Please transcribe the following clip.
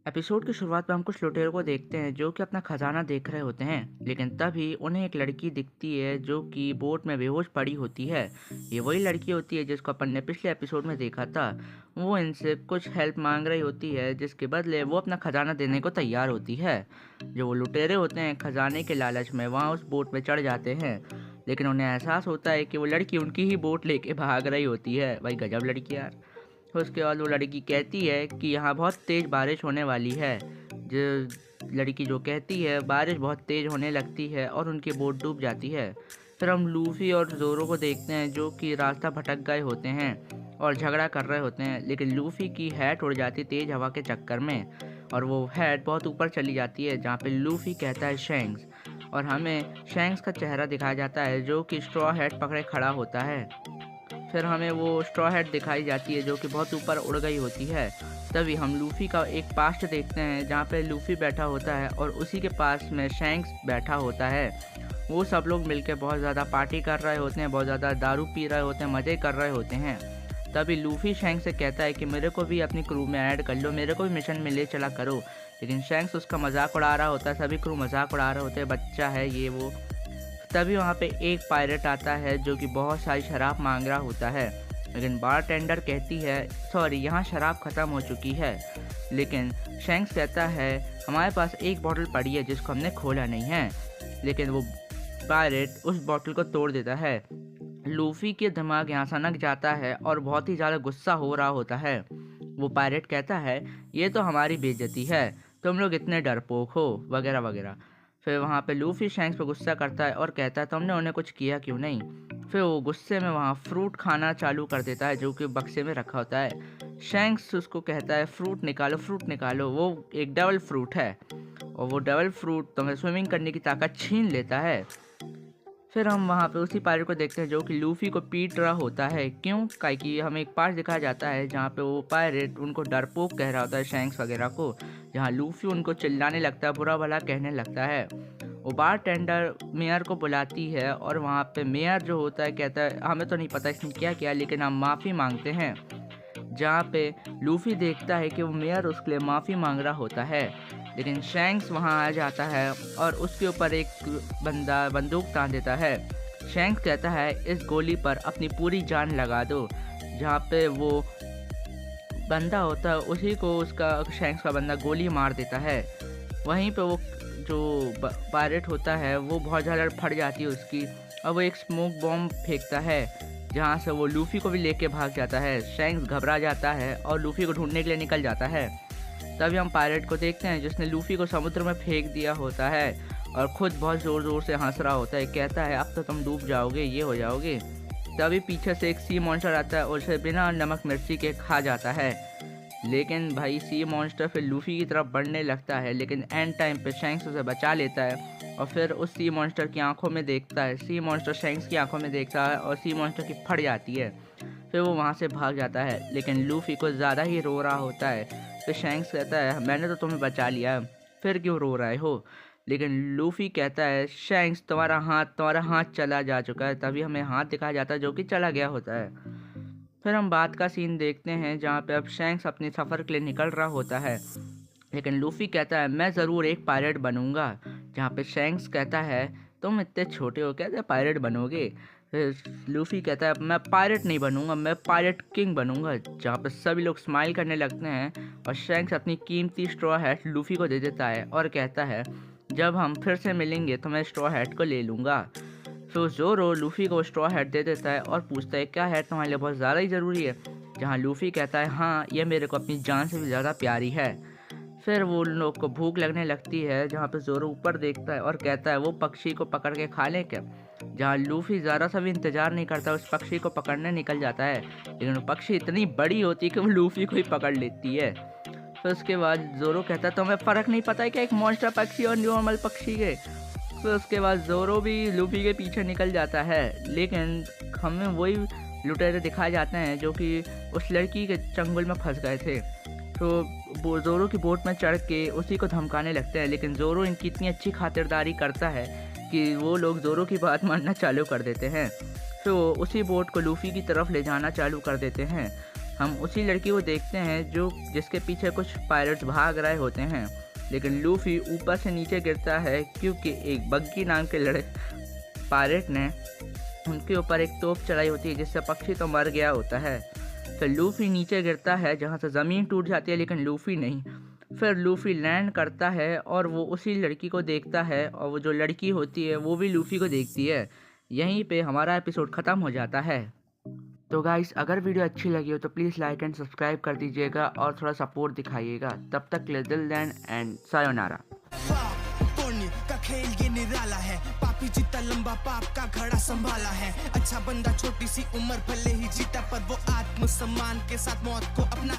Episode की शुरुआत में हम कुछ लुटेरों को देखते हैं जो कि अपना खजाना देख रहे होते हैं, लेकिन तभी उन्हें एक लड़की दिखती है जो कि बोट में बेहोश पड़ी होती है। ये वही लड़की होती है जिसको अपन ने पिछले एपिसोड में देखा था। वो इनसे कुछ हेल्प मांग रही होती है, जिसके बदले वो अपना खजाना देने को तैयार होती है। जो वो लुटेरे होते हैं खजाने के लालच में वहाँ उस बोट में चढ़ जाते हैं, लेकिन उन्हें एहसास होता है कि वो लड़की उनकी ही बोट लेके भाग रही होती है। भाई गजब लड़की यार। फिर उसके बाद वो लड़की कहती है कि यहाँ बहुत तेज़ बारिश होने वाली है। जो लड़की जो कहती है, बारिश बहुत तेज़ होने लगती है और उनकी बोट डूब जाती है। फिर हम लूफी और जोरो को देखते हैं जो कि रास्ता भटक गए होते हैं और झगड़ा कर रहे होते हैं, लेकिन लूफी की हैट उड़ जाती तेज़ हवा के चक्कर में और वो हैट बहुत ऊपर चली जाती है, जहाँ पे लूफी कहता है शैंक्स, और हमें शैंक्स का चेहरा दिखाया जाता है जो कि स्ट्रॉ हैट पकड़े खड़ा होता है। फिर हमें वो स्ट्रॉ हैट दिखाई जाती है जो कि बहुत ऊपर उड़ गई होती है। तभी हम लूफी का एक पास्ट देखते हैं जहाँ पे लूफी बैठा होता है और उसी के पास में शैंक्स बैठा होता है। वो सब लोग मिलकर बहुत ज़्यादा पार्टी कर रहे होते हैं, बहुत ज़्यादा दारू पी रहे होते हैं, मज़े कर रहे होते हैं। तभी लूफी शैंक्स से कहता है कि मेरे को भी अपनी क्रू में ऐड कर लो, मेरे को भी मिशन में ले चला करो। लेकिन शैंक्स उसका मजाक उड़ा रहा होता है, सभी क्रू मजाक उड़ा रहे होते हैं, बच्चा है ये वो। तभी वहाँ पे एक पायलट आता है जो कि बहुत सारी शराब मांग रहा होता है, लेकिन बारटेंडर कहती है सॉरी यहाँ शराब ख़त्म हो चुकी है। लेकिन शैंक्स कहता है हमारे पास एक बोतल पड़ी है जिसको हमने खोला नहीं है, लेकिन वो पायलट उस बोतल को तोड़ देता है। लूफी के दिमाग यहाँ सनक जाता है और बहुत ही ज़्यादा गुस्सा हो रहा होता है। वो पायलट कहता है ये तो हमारी बेइज्जती है, तुम लोग इतने डरपोक हो वगैरह वगैरह। फिर वहाँ पे लूफी शैंक्स पे गुस्सा करता है और कहता है तुमने उन्हें कुछ किया क्यों नहीं। फिर वो गुस्से में वहाँ फ्रूट खाना चालू कर देता है जो कि बक्से में रखा होता है। शैंक्स उसको कहता है फ्रूट निकालो फ्रूट निकालो, वो एक डबल फ्रूट है और वो डबल फ्रूट तुम्हें स्विमिंग करने की ताकत छीन लेता है। फिर हम वहाँ पे उसी पायलट को देखते हैं जो कि लूफी को पीट रहा होता है। क्यों? काहे कि हमें एक पार्ट दिखाया जाता है जहाँ पे वो पायलट उनको डरपोक कह रहा होता है शैंक्स वगैरह को, जहाँ लूफी उनको चिल्लाने लगता है, बुरा भला कहने लगता है। वो बार टेंडर मेयर को बुलाती है और वहाँ पे मेयर जो होता है कहता है हमें तो नहीं पता इसने क्या किया, लेकिन हम माफ़ी मांगते हैं। जहाँ पे लूफी देखता है कि वो मेयर उसके लिए माफ़ी मांग रहा होता है, लेकिन शैंक्स वहाँ आ जाता है और उसके ऊपर एक बंदा बंदूक तान देता है। शैंक्स कहता है इस गोली पर अपनी पूरी जान लगा दो। जहाँ पे वो बंदा होता है उसी को उसका शैंक्स का बंदा गोली मार देता है। वहीं पे वो जो पायलट होता है वो बहुत ज़्यादा फट जाती है उसकी, और वो एक स्मोक बॉम्ब फेंकता है जहाँ से वो लूफी को भी लेके भाग जाता है। शैंक्स घबरा जाता है और लूफी को ढूंढने के लिए निकल जाता है। तभी हम पायलट को देखते हैं जिसने लूफी को समुद्र में फेंक दिया होता है और खुद बहुत ज़ोर ज़ोर से हंस रहा होता है, कहता है अब तो तुम डूब जाओगे, ये हो जाओगे। तभी पीछे से एक सी मॉन्स्टर आता है और उसे बिना नमक मिर्ची के खा जाता है। लेकिन भाई सी मॉन्स्टर फिर लूफी की तरफ बढ़ने लगता है, लेकिन एंड टाइम पे शैंक्स उसे बचा लेता है और फिर उस सी मॉन्स्टर की आंखों में देखता है। सी मॉन्स्टर शैंक्स की आंखों में देखता है और सी मॉन्स्टर की फट जाती है। फिर वो वहाँ से भाग जाता है, लेकिन लूफी को ज़्यादा ही रो रहा होता है। फिर शैंक्स कहता है मैंने तो तुम्हें बचा लिया, फिर क्यों रो रहे हो। लेकिन लूफी कहता है शैंक्स तुम्हारा हाथ चला जा चुका है। तभी हमें हाथ दिखाया जाता है जो कि चला गया होता है। फिर हम बात का सीन देखते हैं जहाँ पे अब शैंक्स अपने सफ़र के लिए निकल रहा होता है, लेकिन लूफी कहता है मैं ज़रूर एक पायलट बनूंगा। जहाँ पे शैंक्स कहता है तुम इतने छोटे हो कैसे पायलट बनोगे। फिर लूफी कहता है मैं पायलट नहीं बनूंगा, मैं पायलट किंग बनूंगा। जहाँ पे सभी लोग स्माइल करने लगते हैं और शैंक्स अपनी कीमती स्ट्रॉ हैट लूफी को दे देता है और कहता है जब हम फिर से मिलेंगे तो मैं स्ट्रॉ हैट को ले लूँगा। फिर जोरो लूफी को स्ट्रॉ हैट दे देता है और पूछता है क्या हैट तुम्हारे लिए बहुत ज़्यादा ही ज़रूरी है। जहाँ लूफी कहता है हाँ ये मेरे को अपनी जान से भी ज़्यादा प्यारी है। फिर वो उन लोग को भूख लगने लगती है, जहाँ पे जोरो ऊपर देखता है और कहता है वो पक्षी को पकड़ के खा लें क्या। जहाँ लूफी ज़रा सा भी इंतज़ार नहीं करता, उस पक्षी को पकड़ने निकल जाता है, लेकिन वो पक्षी इतनी बड़ी होती है कि वो लूफी को ही पकड़ लेती है। फिर उसके बाद जोरो कहता है तो हमें फ़र्क नहीं पता है क्या एक मॉन्स्टर पक्षी और नॉर्मल पक्षी के। फिर उसके बाद जोरो भी लूफी के पीछे निकल जाता है, लेकिन हमें वही लुटेरे दिखाए जाते हैं जो कि उस लड़की के चंगुल में फंस गए थे। तो वो जोरो की बोट में चढ़ के उसी को धमकाने लगते हैं, लेकिन जोरो इनकी इतनी अच्छी खातिरदारी करता है कि वो लोग जोरो की बात मानना चालू कर देते हैं। फिर वो उसी बोट को लूफी की तरफ ले जाना चालू कर देते हैं। हम उसी लड़की को देखते हैं जो जिसके पीछे कुछ पायरेट्स भाग रहे होते हैं, लेकिन लूफी ऊपर से नीचे गिरता है क्योंकि एक बग्गी नाम के पायरेट ने उनके ऊपर एक तोप चढ़ाई होती है जिससे पक्षी तो मर गया होता है। फिर लूफी नीचे गिरता है जहाँ से ज़मीन टूट जाती है, लेकिन लूफी नहीं। फिर लूफी लैंड करता है और वो उसी लड़की को देखता है और वो जो लड़की होती है वो भी लूफी को देखती है। यहीं पे हमारा एपिसोड ख़त्म हो जाता है। तो गाइस, अगर वीडियो अच्छी लगी हो तो प्लीज़ लाइक एंड सब्सक्राइब कर दीजिएगा और थोड़ा सपोर्ट दिखाइएगा। तब तक के लिए दिल देन एंड सायोनारा। का खेल ये निराला है, पापी जितना लंबा पाप का घड़ा संभाला है। अच्छा बंदा छोटी सी उम्र भले ही जीता, पर वो आत्मसम्मान के साथ मौत को अपना